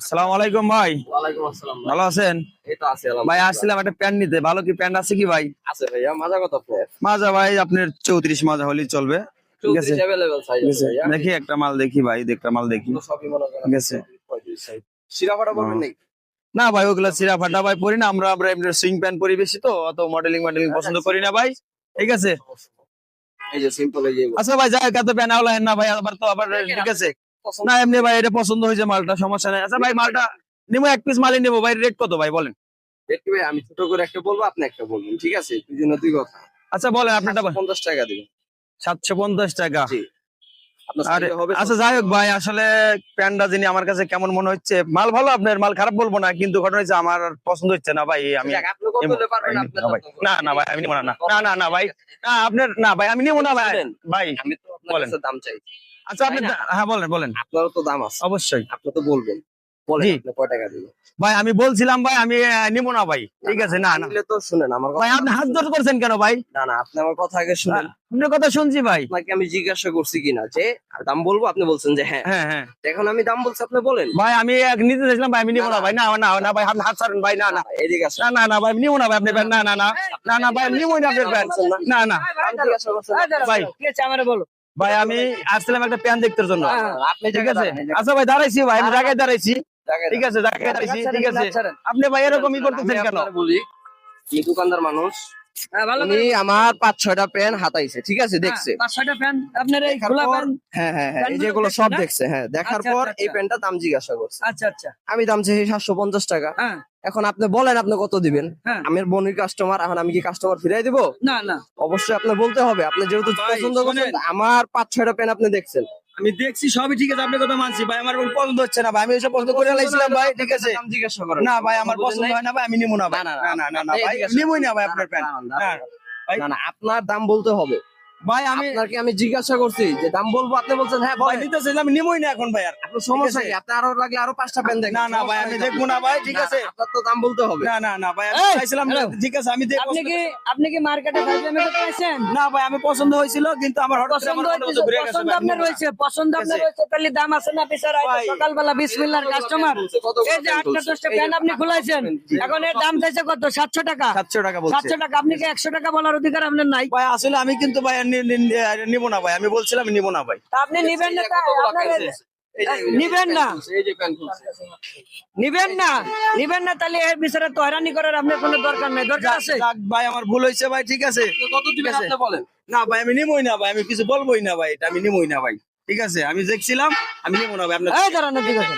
সালাম আলাইকুম ভাই। ওয়ালাইকুম আসসালাম ভাই। ভালো আছেন? এই তো আছি ভাই আলহামদুলিল্লাহ। আসছিলাম একটা প্যান্ট নিতে, ভালো কি প্যান্ট আছে কি ভাই? আছে ভাইয়া, মাজা কত আপনার? মাজা ভাই আপনার 34 মাজা হলেই চলবে। ঠিক আছে 34 अवेलेबल সাইজ ঠিক আছে আছে, ভাইয়া। দেখি একটা মাল দেখি ভাই, একটা মাল দেখি। তো সবই মনে করেন ঠিক আছে। 35 সাইজ। শিরাফাটা বলবেন নাকি? না ভাই ওগুলা সিরা ফাটা ভাই পরি না, আমরা আমরা এমনি সুইং প্যান্ট পরি বেশি, তো অত মডেলিং পছন্দ করি না ভাই। ঠিক আছে এই যে সিম্পল এই যে এগুলো। আচ্ছা ভাই, যাই এত প্যান্ট আওলা না ভাই, আবার তো আবার ঠিক আছে না এমনি ভাই, এটা পছন্দ হয়েছে মালটা, সমস্যা নাই। আচ্ছা ভাই মালটা নিবো, এক পিস মালই নেবো ভাই, রেট কত ভাই বলেন? রেট কি ভাই, আমি ছোট করে একটা বলবো, আপনি একটা বলবেন, ঠিক আছে? দুই জন্য দুই কথা। আচ্ছা বলেন আপনারটা বলেন। 50 টাকা দিবেন। 750 টাকা। জি। আপনার আরে সাইজে হবে। আচ্ছা যাই হোক ভাই, আসলে প্যান্টটা যিনি আমার কাছে কেমন মনে হচ্ছে, মাল ভালো, আপনার মাল খারাপ বলবো না, কিন্তু ঘটনা হচ্ছে আমার আর পছন্দ হচ্ছে না ভাই। আমি যাক, আপনি কত হলে পারবেন আপনার না ভাই, না না ভাই আমি নিবো না, না না না ভাই, না আপনার না ভাই আমি নিবো না ভাই। ভাই আমি তো আপনার বলেন। কাছে দাম চাই। আচ্ছা আপনি হ্যাঁ বলেন বলেন। আপনারও তো দাম আছে, অবশ্যই আপনি তো বলবেন। বলেন জি। আপনি কয় টাকা দিবেন? ভাই আমি বলছিলাম ভাই আমি নিবো না ভাই, ঠিক আছে না না নিলে তো শুনেন আমার কথা। ভাই, আপনি হাত জোর করছেন কেন ভাই? না না, আপনি আমার কথা আগে শুনেন। আপনার কথা শুনছি ভাই। আপনাকে আমি জিজ্ঞাসা করছি কিনা যে দাম বলবো, আপনি বলছেন যে হ্যাঁ। হ্যাঁ হ্যাঁ এখন আমি দাম বলছি, আপনি বলেন। ভাই আমি নিতে চাইছিলাম ভাই, আমি নিবো না ভাই, না না না ভাই, আপনি হাত ছাড়েন ভাই, না না এদিকে আসেন। না না না ভাই আমি নিবো না ভাই, আপনি প্যান্ট, না না না না না ভাই আমি নিবোই না আপনার প্যান্ট, না না দাম জিজ্ঞাসা করছেন না? ভাই বলো। ভাই আমি আসছিলাম একটা প্যান্ট দেখতে জন্য। আপনি ঠিক আছে আচ্ছা ভাই দাঁড়াইছি ভাই, আমি জায়গায় দাঁড়াইছি, ঠিক আছে জায়গায় দাঁড়াইছি, ঠিক আছে আপনি ভাই এরকমই করতেছেন কেন? বলি, এই দোকানদার মানুষ, উনি আমার 5-6টা প্যান্ট হাতাইছে, ঠিক আছে, দেখছে। 5-6টা ফ্যান আপনার এই দেখার খোলা পর- ফ্যান। হ্যাঁ হ্যাঁ হ্যাঁ, এই প্যান্টগুলো যেগুলো দেখছে সব না? দেখছে, হ্যাঁ, দেখার আচ্ছা, পর আচ্ছা, এই প্যান্টটা দাম জিজ্ঞাসা করছে। আচ্ছা আচ্ছা আমি দাম চাই 750 টাকা। হ্যাঁ এখন আপনি বলেন আপনি কত দিবেন? হ্যাঁ। আমার বোনের কাস্টমার, এখন আমি কি কাস্টমার ফিরাই দিব? না না অবশ্যই আপনার বলতে হবে, আপনি যেহেতু ভাই, পছন্দ করছেন। শোনেন। আমার 5-6টা প্যান্ট আপনি দেখছেন। আমি দেখছি সবই ঠিক আছে, আপনার কথা মানছি ভাই, আমার পছন্দ হচ্ছে না ভাই, আমি এসব পছন্দ করে লাইছিলাম ভাই, ঠিক আছে দাম জিজ্ঞাসা করেন। না ভাই আমার কথা বুঝেন পছন্দ নাই? হয় না ভাই, আমি নিবো না ভাই, না, না না, না না না ভাই এই দিকে নিবই না ভাই আসেন। আপনার প্যান্ট, দাঁড়ান, ভাই। না না, আপনার দাম বলতে হবে ভাই আমি আপনাকে আমি জিজ্ঞাসা করছি যে দাম বলবো, আপনি বলছেন হ্যাঁ ভাই বলেন। নিতে চাইলাম, আমি নিবই না এখন ভাই আর। আপনার সমস্যা ঠিক কি? আছে। আপনি আরো লাগলে আরো 5টা প্যান্ট দেখেন। না না ভাই আমি দেখবো না ভাই, ঠিক আছে আপনার তো দাম বলতে হবে। না না না ভাই আমি এই, চাইছিলাম, hello। ঠিক আছে আমি দেখবো। আপনি কি মার্কেটে ফাইজলামি করতে আছেন? না ভাই আমি পছন্দ হয়েছিল, কিন্তু আমার হঠাৎ করে পছন্দ আমার মনে হয়েছে, হচ্ছে ঘুরে গেছে পছন্দ ভাই, আমি আপনার নিবো না। রয়েছে, পছন্দ আপনার ঠিক আছে। রয়েছে, তাহলে দাম আছে না বিচারা? ভাই। সকালবেলা বিসমিল্লাহর কাস্টমার, এই যে 8-10টা প্যান্ট আপনি খুলাইছেন, এখন এর দাম চাইছে কত? 700 টাকা। 700 টাকা বলছে 700 টাকা, আপনি কি 100 টাকা বলার অধিকার আপনার নাই? ভাই, আসলে আমি কিন্তু ভাই নিবো না ভাই, আমি বলছিলাম নিবো না ভাই। তা আপনি নিবেন না, তা আপনার নিবেন না, এই যে প্যান্ট খুলছে। নিবেন না, নিবেন না, তাহলে এর বিচারে তো হয়রানি করার আপনার কোনো দরকার নাই। দরকার আছে? যাক ভাই আমার ভুল হয়েছে ভাই, ঠিক আছে কত দিবেন ঠিক আছে। আপনি বলেন। না ভাই আমি নিবই না ভাই, আমি কিছু বলবোই না ভাই, এটা আমি নিবই না ভাই, ঠিক আছে আমি দেখছিলাম, আমি নিবো না ভাই আপনার। এই দাঁড়ানো, ঠিক আছে।